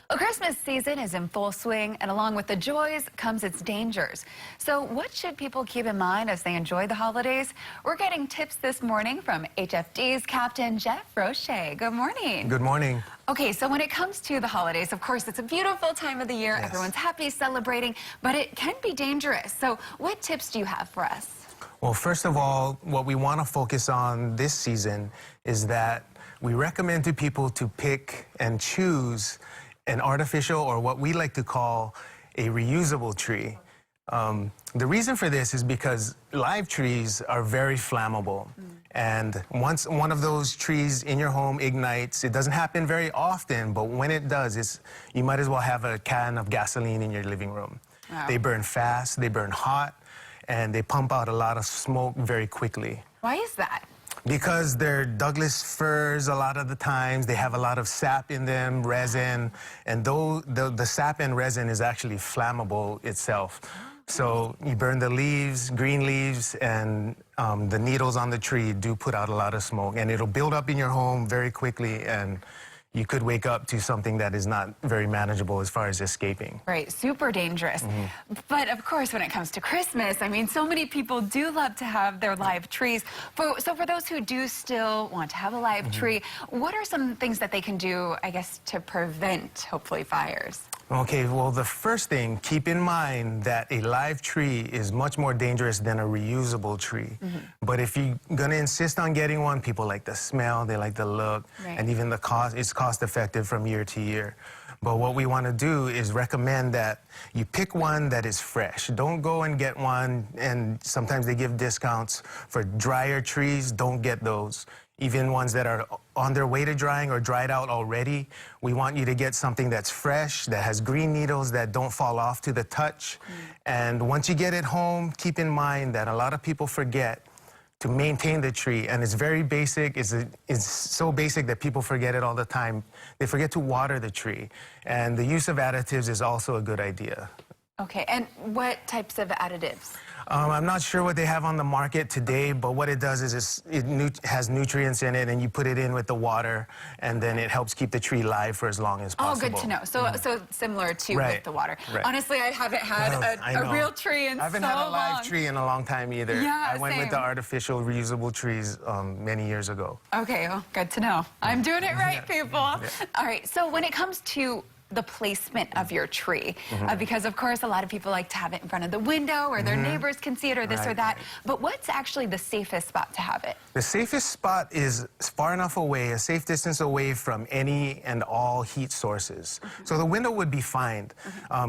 Well, Christmas season is in full swing, and along with the joys comes its dangers. So what should people keep in mind as they enjoy the holidays? We're getting tips this morning from HFD's Captain Jeff Roche. Good morning. Good morning. Okay, so when it comes to the holidays, of course, it's a beautiful time of the year. Yes. Everyone's happy, celebrating, but it can be dangerous. So what tips do you have for us? Well, first of all, what we want to focus on this season is that we recommend to people to pick and choose an artificial, or what we like to call a reusable tree. The reason for this is because live trees are very flammable. And once one of those trees in your home ignites, it doesn't happen very often, but when it does, you might as well have a can of gasoline in your living room. Wow. They burn fast, they burn hot, and they pump out a lot of smoke very quickly. Why is that? Because they're Douglas firs a lot of the times. They have a lot of sap in them, resin, and though the sap and resin is actually flammable itself. So you burn the leaves, green leaves, and the needles on the tree do put out a lot of smoke, and it'll build up in your home very quickly, and you could wake up to something that is not very manageable as far as escaping. Right, super dangerous. But of course, when it comes to Christmas, I mean, so many people do love to have their live trees. So for those who do still want to have a live tree, what are some things that they can do, I guess, to prevent, hopefully, fires? Okay, well, the first thing, keep in mind that a live tree is much more dangerous than a reusable tree. But if you're going to insist on getting one, people like the smell, they like the look, and even the cost. It's cost effective from year to year. But what we want to do is recommend that you pick one that is fresh. Don't go and get one, and sometimes they give discounts for drier trees. Don't get those. Even ones that are on their way to drying or dried out already, we want you to get something that's fresh, that has green needles that don't fall off to the touch. And once you get it home, keep in mind that a lot of people forget to maintain the tree, and it's very basic. It's so basic that people forget it all the time. They forget to water the tree, and the use of additives is also a good idea. Okay, and what types of additives? I'm not sure what they have on the market today, but what it does is it has nutrients in it, and you put it in with the water, and then it helps keep the tree live for as long as possible. Oh, good to know. So similar to with the water. Honestly, I haven't had a real tree in so long. I haven't had a live tree in a long time either. Yeah, I went with the artificial reusable trees many years ago. Okay, well, good to know. I'm doing it right, people. All right, so when it comes to the placement of your tree, because of course a lot of people like to have it in front of the window or their neighbors can see it or this or that, but what's actually the safest spot to have it? The safest spot is far enough away, a safe distance away from any and all heat sources. So the window would be fine.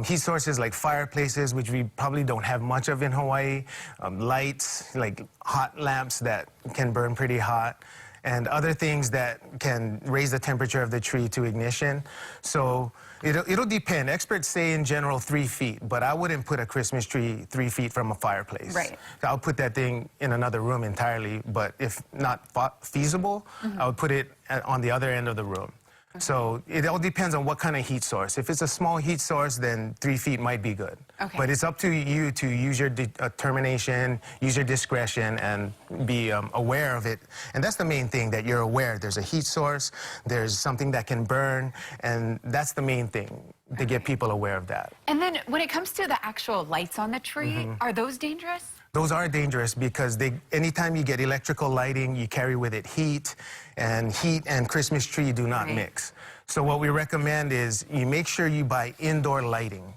Heat sources like fireplaces, which we probably don't have much of in Hawaii, lights, like hot lamps that can burn pretty hot, and other things that can raise the temperature of the tree to ignition. So it'll depend. Experts say in general 3 feet, but I wouldn't put a Christmas tree 3 feet from a fireplace. Right. I'll put that thing in another room entirely, but if not feasible, I would put it on the other end of the room. So it all depends on what kind of heat source. If it's a small heat source, then 3 feet might be good. But it's up to you to use your determination, use your discretion, and be aware of it. And that's the main thing, that you're aware. There's a heat source, there's something that can burn, and that's the main thing, to get people aware of that. And then when it comes to the actual lights on the tree, are those dangerous? Those are dangerous because anytime you get electrical lighting, you carry with it heat and Christmas tree do not mix. So what we recommend is you make sure you buy indoor lighting.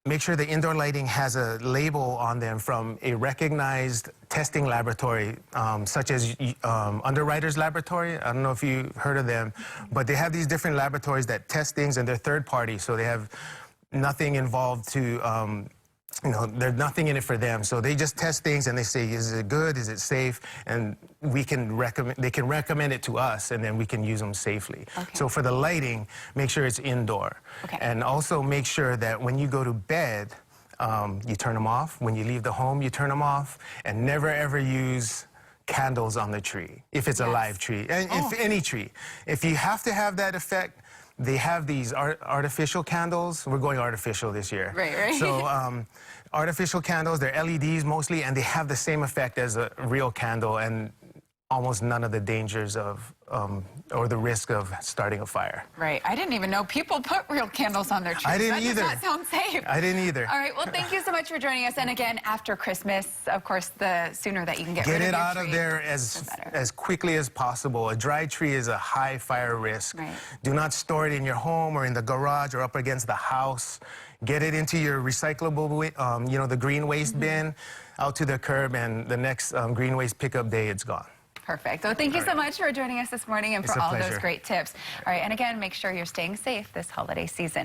Make sure the indoor lighting has a label on them from a recognized testing laboratory, such as Underwriters Laboratory. I don't know if you've heard of them, but they have these different laboratories that test things, and they're third party, so they have nothing involved to there's nothing in it for them. So they just test things and they say, is it good? Is it safe? And they can recommend it to us, and then we can use them safely. So for the lighting, make sure it's indoor. And also make sure that when you go to bed, you turn them off. When you leave the home, you turn them off. And never ever use candles on the tree, if it's a live tree, and if any tree. If you have to have that effect, they have these artificial candles. We're going artificial this year. Right. So artificial candles, they're LEDs mostly, and they have the same effect as a real candle. And almost none of the dangers of or the risk of starting a fire. Right. I didn't even know people put real candles on their trees. I didn't that either. Does not sound safe. I didn't either. All right. Well, thank you so much for joining us. And again, after Christmas, of course, the sooner that you can get rid of Get it your out of tree, there the better. as quickly as possible. A dry tree is a high fire risk. Right. Do not store it in your home or in the garage or up against the house. Get it into your recyclable, the green waste bin, out to the curb, and the next green waste pickup day, it's gone. Perfect. Well, thank you so much for joining us this morning and It's for a all those pleasure. great tips. All right. And again, make sure you're staying safe this holiday season.